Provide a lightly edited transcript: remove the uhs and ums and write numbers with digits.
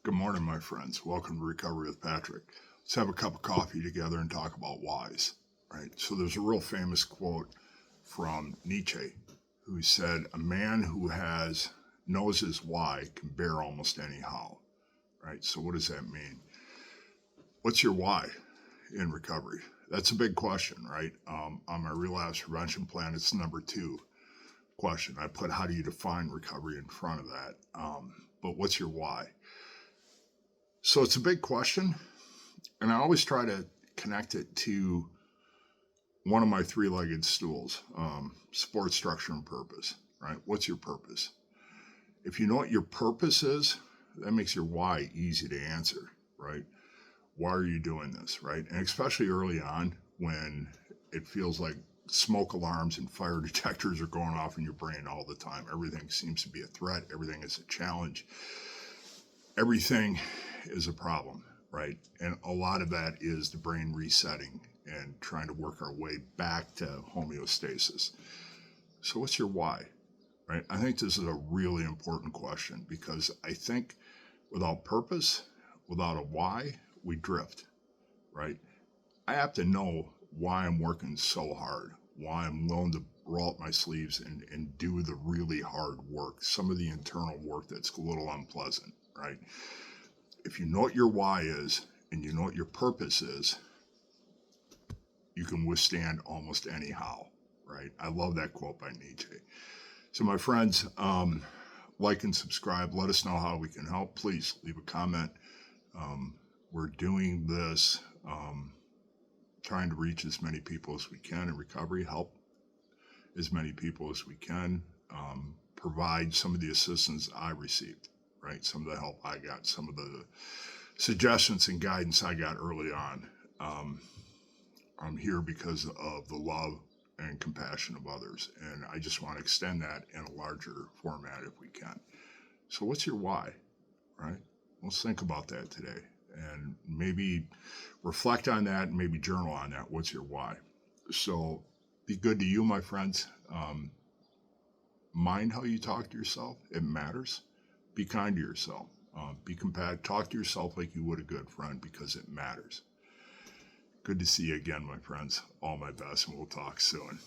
Good morning, my friends. Welcome to Recovery with Patrick. Let's have a cup of coffee together and talk about whys, right? So there's a real famous quote from Nietzsche who said, "A man who knows his why can bear almost any how," right? So what does that mean? What's your why in recovery? That's a big question, right? On my relapse prevention plan, it's number 2 question. I put, how do you define recovery in front of that? But what's your why? So it's a big question, and I always try to connect it to one of my 3-legged stools, support, structure, and purpose, right? What's your purpose? If you know what your purpose is, that makes your why easy to answer, right? Why are you doing this, right? And especially early on when it feels like smoke alarms and fire detectors are going off in your brain all the time. Everything seems to be a threat. Everything is a challenge. Everything is a problem, right? And a lot of that is the brain resetting and trying to work our way back to homeostasis. So what's your why, right? I think this is a really important question because I think without purpose, without a why, we drift, right? I have to know why I'm working so hard, why I'm willing to roll up my sleeves and do the really hard work, some of the internal work that's a little unpleasant, right? If you know what your why is and you know what your purpose is, you can withstand almost any how, right? I love that quote by Nietzsche. So my friends, like and subscribe. Let us know how we can help. Please leave a comment. We're doing this, trying to reach as many people as we can in recovery, help as many people as we can, provide some of the assistance I received, right? Some of the help I got, some of the suggestions and guidance I got early on. I'm here because of the love and compassion of others, and I just want to extend that in a larger format if we can. So what's your why, right? Let's think about that today and maybe reflect on that and maybe journal on that. What's your why? So be good to you, my friends. Mind how you talk to yourself. It matters. Be kind to yourself. Be compassionate. Talk to yourself like you would a good friend because it matters. Good to see you again, my friends. All my best, and we'll talk soon.